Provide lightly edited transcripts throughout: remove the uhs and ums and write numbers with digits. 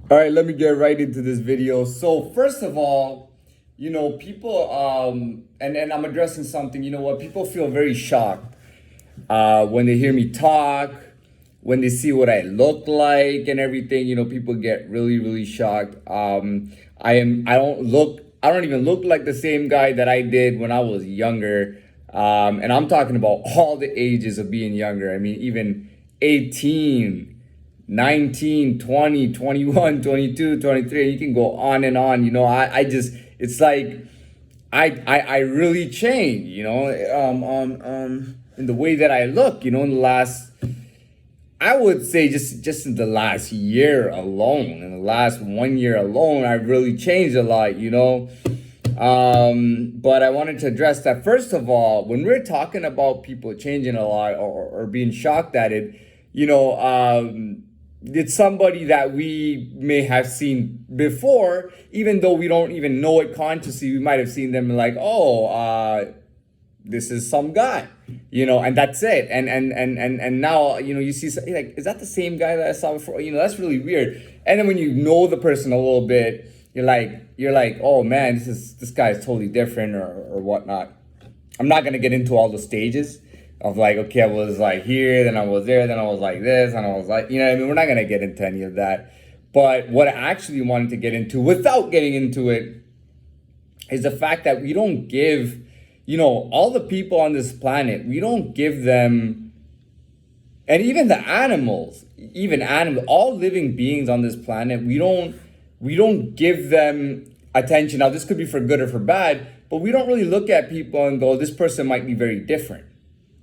All right, let me get right into this video. So first of all, people, and I'm addressing something. You know what? People feel very shocked when they hear me talk, when they see what I look like and everything. People get really, really shocked. I don't even look like the same guy that I did when I was younger. And I'm talking about all the ages of being younger. I mean, even 18. 19, 20, 21, 22, 23. You can go on and on. I just, it's like, I really changed, in the way that I look, in the last, I would say just in the last year alone, in the last 1 year alone, I've really changed a lot, But I wanted to address that. First of all, when we're talking about people changing a lot or being shocked at it, you know, um, it's somebody that we may have seen before, even though we don't even know it consciously. We might have seen them like, oh, this is some guy, and that's it. And now, you see, like, is that the same guy that I saw before? That's really weird. And then when you know the person a little bit, you're like, oh man, this guy is totally different or whatnot. I'm not gonna get into all the stages of like, okay, I was like here, then I was there, then I was like this, and I was like, what I mean? We're not gonna get into any of that. But what I actually wanted to get into without getting into it is the fact that we don't give, all the people on this planet, we don't give them, and even the animals, all living beings on this planet, we don't give them attention. Now, this could be for good or for bad, but we don't really look at people and go, this person might be very different.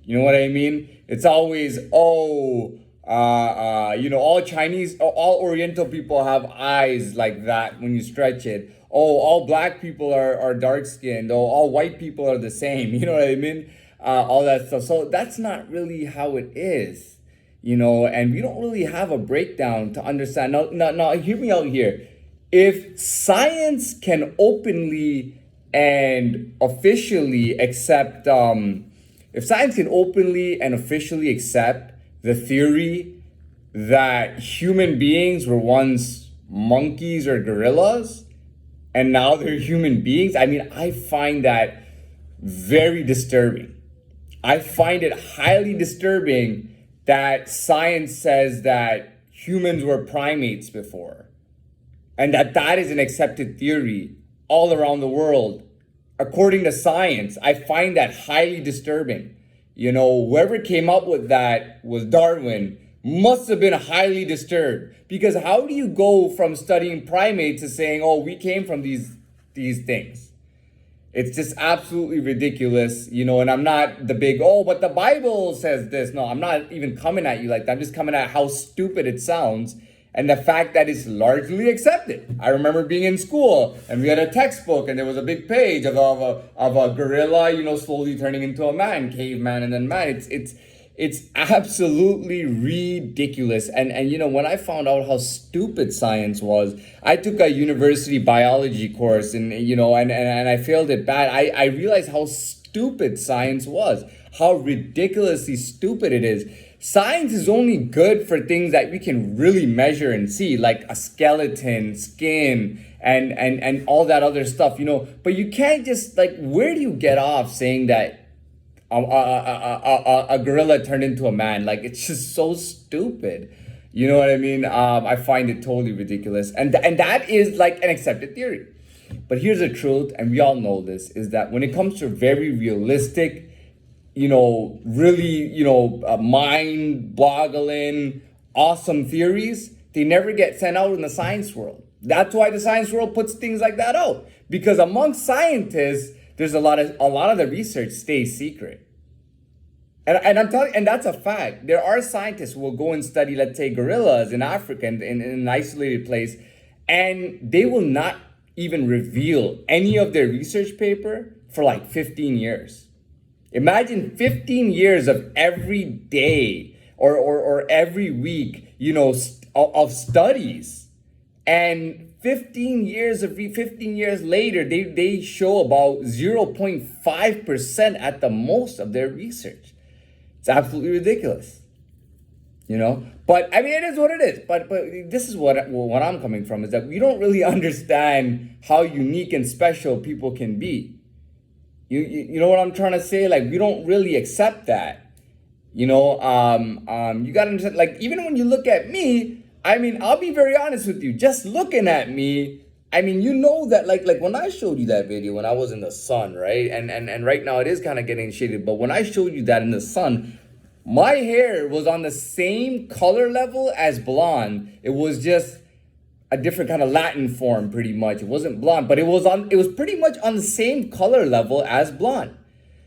You know what I mean? It's always, all Chinese, all Oriental people have eyes like that when you stretch it. Oh, all black people are dark skinned. Oh, all white people are the same. You know what I mean? All that stuff. So that's not really how it is, and we don't really have a breakdown to understand. Now, hear me out here. If science can openly and officially accept, if science can openly and officially accept the theory that human beings were once monkeys or gorillas and now they're human beings, I mean, I find that very disturbing. I find it highly disturbing that science says that humans were primates before and that is an accepted theory all around the world. According to science, I find that highly disturbing. Whoever came up with that was Darwin, must have been highly disturbed, because how do you go from studying primates to saying, oh, we came from these things? It's just absolutely ridiculous, and I'm not the big, oh, but the Bible says this. No, I'm not even coming at you like that. I'm just coming at how stupid it sounds and the fact that it's largely accepted. I remember being in school and we had a textbook and there was a big page of a gorilla, slowly turning into a man, caveman, and then man. It's absolutely ridiculous. And when I found out how stupid science was, I took a university biology course and I failed it bad. I realized how stupid science was, how ridiculously stupid it is. Science is only good for things that we can really measure and see, like a skeleton, skin, and all that other stuff, But you can't just, like, where do you get off saying that a gorilla turned into a man? Like, it's just so stupid. You know what I mean? I find it totally ridiculous, and that is like an accepted theory. But here's the truth, and we all know this, is that when it comes to very realistic, really, mind-boggling, awesome theories, they never get sent out in the science world. That's why the science world puts things like that out, because among scientists, there's a lot of the research stays secret. And I'm telling, and that's a fact. There are scientists who will go and study, let's say, gorillas in Africa in an isolated place, and they will not even reveal any of their research paper for like 15 years. Imagine 15 years of every day or every week, of studies. And 15 years later, they show about 0.5% at the most of their research. It's absolutely ridiculous. you know. But I mean, it is what it is. But this is what I'm coming from, is that we don't really understand how unique and special people can be. You know what I'm trying to say? Like, we don't really accept that. You gotta understand. Like, even when you look at me, I mean, I'll be very honest with you. Just looking at me, I mean, you know that, like when I showed you that video when I was in the sun, right? And right now it is kind of getting shaded, but when I showed you that in the sun, my hair was on the same color level as blonde. It was just a different kind of Latin form, pretty much. It wasn't blonde, but it was pretty much on the same color level as blonde.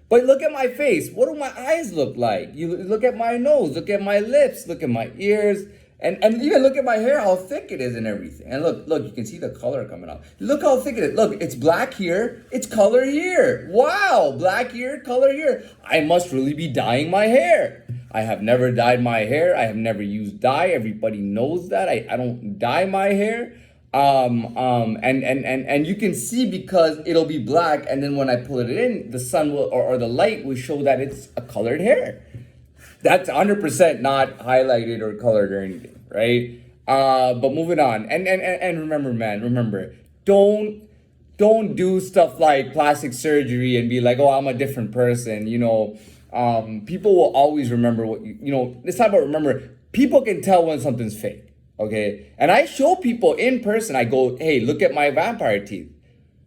But look at my face. What do my eyes look like? You look at my nose, look at my lips, look at my ears, and even look at my hair, how thick it is and everything. And look, you can see the color coming out. Look how thick it is. Look, it's black here, it's color here. Wow, black here, color here. I must really be dyeing my hair. I have never dyed my hair. I have never used dye. Everybody knows that. I don't dye my hair. And you can see, because it'll be black, and then when I pull it in, the sun will, or the light will show that it's a colored hair. That's 100% not highlighted or colored or anything, right? But moving on, and remember, man, don't do stuff like plastic surgery and be like, oh, I'm a different person. People will always remember it's not about remember. People can tell when something's fake. Okay. And I show people in person, I go, hey, look at my vampire teeth.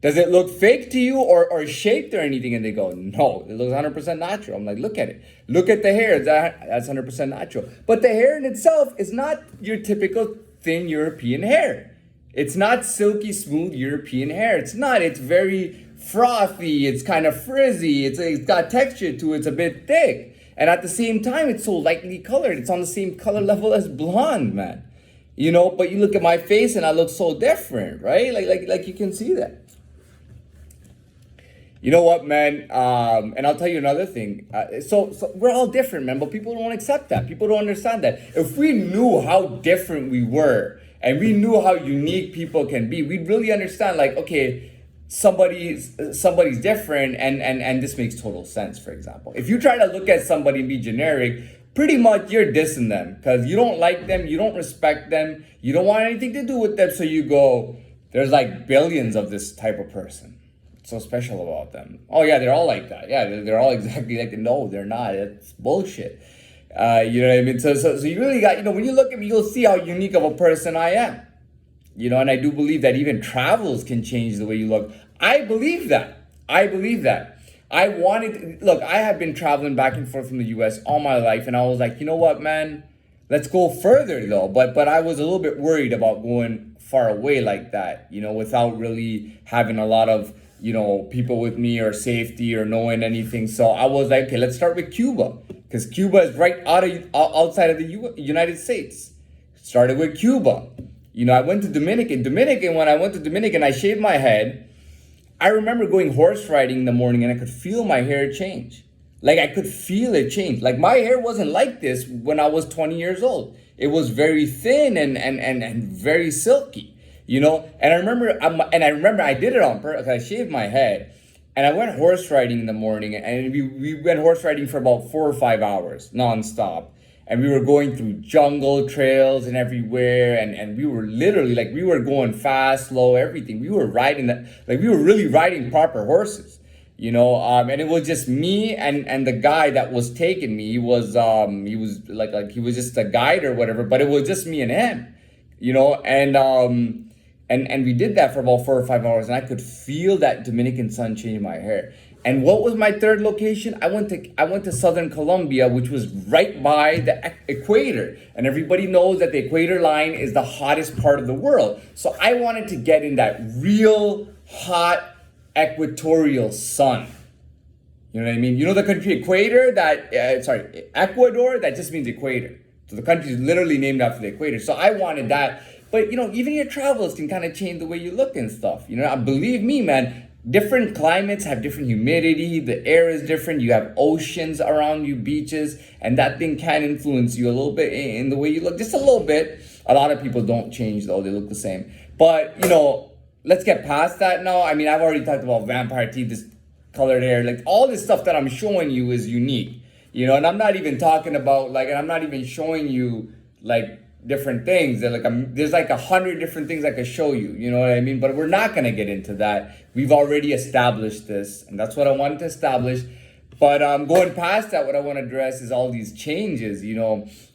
Does it look fake to you or shaped or anything? And they go, no, it looks 100% natural. I'm like, look at it. Look at the hair. That's 100% natural. But the hair in itself is not your typical thin European hair. It's not silky, smooth European hair. It's not. It's very frothy. It's kind of frizzy. It's got texture to it. It's a bit thick. And at the same time, it's so lightly colored. It's on the same color level as blonde, man. But you look at my face and I look so different, right? Like you can see that. You know what, man? And I'll tell you another thing. So we're all different, man, but people don't accept that. People don't understand that. If we knew how different we were and we knew how unique people can be, we'd really understand, like, okay, somebody's different, and this makes total sense. For example, if you try to look at somebody and be generic, pretty much you're dissing them because you don't like them, you don't respect them, you don't want anything to do with them. So you go, there's like billions of this type of person. What's so special about them? Oh yeah, they're all like that. Yeah, they're all exactly like that. No, they're not. It's bullshit. You know what I mean? So you really got, when you look at me, you'll see how unique of a person I am. And I do believe that even travels can change the way you look. I believe that. Look, I have been traveling back and forth from the US all my life, and I was like, you know what, man, let's go further though. But I was a little bit worried about going far away like that, without really having a lot of, people with me or safety or knowing anything. So I was like, okay, let's start with Cuba, because Cuba is right outside of the United States. Started with Cuba. I went to Dominican. When I went to Dominican, I shaved my head. I remember going horse riding in the morning and I could feel my hair change. Like, I could feel it change. Like, my hair wasn't like this when I was 20 years old. It was very thin and very silky, And I remember I did it on purpose. I shaved my head and I went horse riding in the morning, and we went horse riding for about 4 or 5 hours nonstop. And we were going through jungle trails and everywhere. And we were literally, like, we were going fast, slow, everything. We were riding we were really riding proper horses, and it was just me and the guy that was taking me. He was he was just a guide or whatever, but it was just me and him, and we did that for about 4 or 5 hours, and I could feel that Dominican sun change my hair. And what was my third location? I went to Southern Colombia, which was right by the equator. And everybody knows that the equator line is the hottest part of the world. So I wanted to get in that real hot equatorial sun. You know what I mean? The country Ecuador, Ecuador, that just means equator. So the country is literally named after the equator. So I wanted that. But, even your travels can kind of change the way you look and stuff. Believe me, man. Different climates have different humidity. The air is different. You have oceans around you, beaches, and that thing can influence you a little bit in the way you look, just a little bit. A lot of people don't change though. They look the same. But, let's get past that now. I mean, I've already talked about vampire teeth, this colored hair, like all this stuff that I'm showing you is unique. And I'm not even talking about like, and I'm not even showing you like different things. There's like 100 different things I could show you. You know what I mean? But we're not gonna get into that. We've already established this, and that's what I wanted to establish. But going past that, what I want to address is all these changes.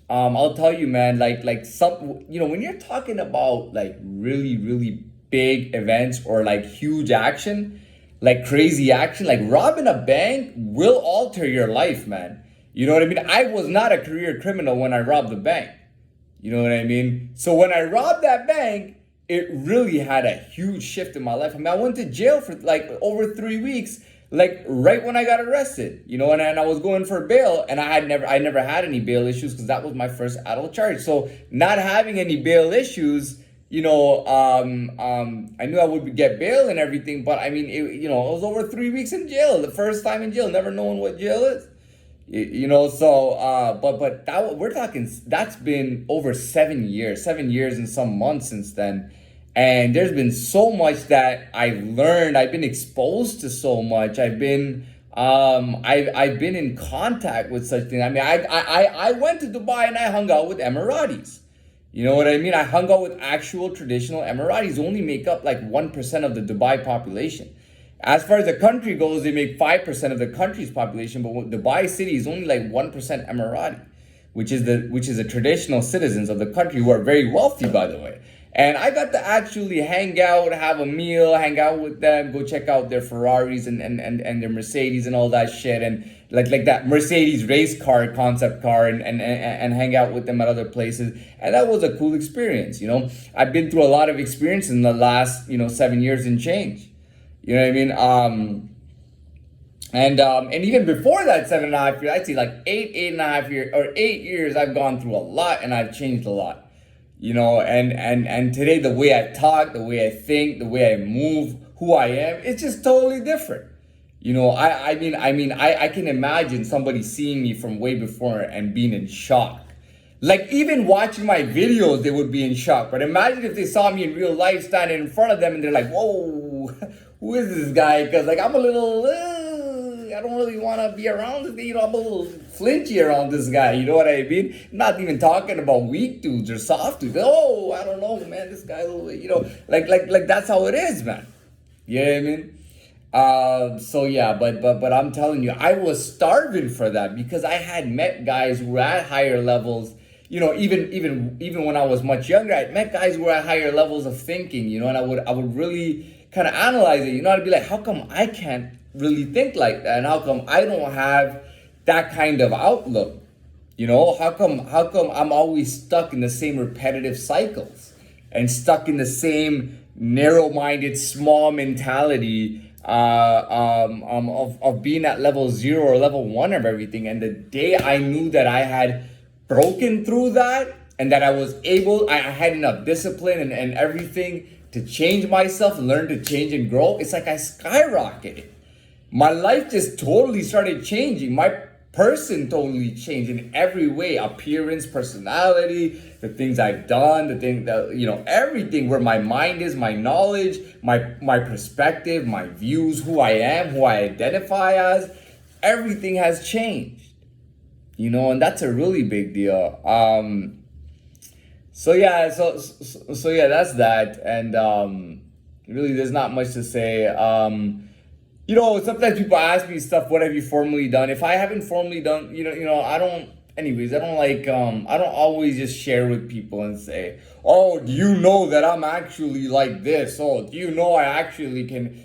I'll tell you, man. Like some, when you're talking about like really really big events or like huge action, like crazy action, like robbing a bank will alter your life, man. You know what I mean? I was not a career criminal when I robbed the bank. You know what I mean? So when I robbed that bank, it really had a huge shift in my life. I mean, I went to jail for like over 3 weeks, like right when I got arrested, and I was going for bail, and I never had any bail issues because that was my first adult charge. So not having any bail issues, I knew I would get bail and everything, but I mean, it was over 3 weeks in jail, the first time in jail, never knowing what jail is. But that we're talking, that's been over 7 years and some months since then. And there's been so much that I've learned. I've been exposed to so much. I've been in contact with such things. I mean, I went to Dubai and I hung out with Emiratis. You know what I mean? I hung out with actual traditional Emiratis, who only make up like 1% of the Dubai population. As far as the country goes, they make 5% of the country's population, but Dubai city is only like 1% Emirati, which is the traditional citizens of the country, who are very wealthy, by the way. And I got to actually hang out, have a meal, hang out with them, go check out their Ferraris and their Mercedes and all that shit, and like that Mercedes race car concept car, and hang out with them at other places. And that was a cool experience. I've been through a lot of experience in the last 7 years and change. You know what I mean? And even before that 7.5 years, I'd say like 8.5 years, or 8 years, I've gone through a lot and I've changed a lot. And today, the way I talk, the way I think, the way I move, who I am, it's just totally different. I can imagine somebody seeing me from way before and being in shock. Like, even watching my videos, they would be in shock. But imagine if they saw me in real life standing in front of them and they're like, whoa, who is this guy? Because like, I'm a little, I don't really want to be around this, I'm a little flinchy around this guy. You know what I mean? I'm not even talking about weak dudes or soft dudes. Oh, I don't know, man, this guy, like that's how it is, man. You know what I mean? So yeah, but I'm telling you, I was starving for that, because I had met guys who were at higher levels. Even when I was much younger, I met guys who were at higher levels of thinking. And I would really kind of analyze it. I'd be like, how come I can't really think like that, and how come I don't have that kind of outlook? How come I'm always stuck in the same repetitive cycles and stuck in the same narrow-minded, small mentality of being at level 0 or level 1 of everything. And the day I knew that I had broken through that, and that I had enough discipline and everything to change myself, learn to change and grow, it's like I skyrocketed. My life just totally started changing. My person totally changed in every way: appearance, personality, the things I've done, the thing that, everything, where my mind is, my knowledge, my perspective, my views, who I am, who I identify as, everything has changed. And that's a really big deal. So yeah, that's that. And really, there's not much to say. Sometimes people ask me stuff, what have you formally done? If I haven't formally done, I don't, anyways, I don't I don't always just share with people and say, oh, do you know that I'm actually like this? Oh, do you know I actually can,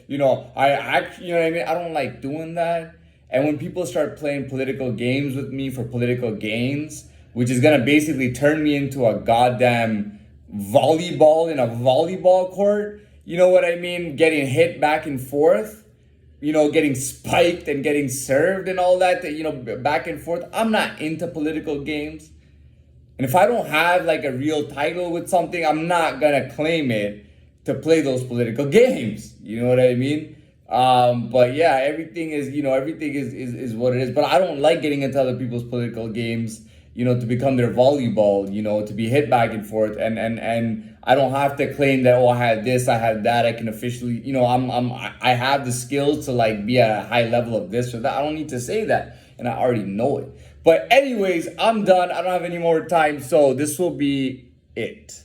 I actually, you know what I mean? I don't like doing that. And when people start playing political games with me for political gains, which is going to basically turn me into a goddamn volleyball in a volleyball court, you know what I mean? Getting hit back and forth, getting spiked and getting served and all that, back and forth. I'm not into political games. And if I don't have like a real title with something, I'm not going to claim it to play those political games. You know what I mean? But yeah, everything is what it is. But I don't like getting into other people's political games, to become their volleyball, to be hit back and forth. And I don't have to claim that, oh, I had this, I had that. I can officially, I have the skills to like be at a high level of this or that. I don't need to say that. and I already know it. But anyways, I'm done. I don't have any more time, so this will be it.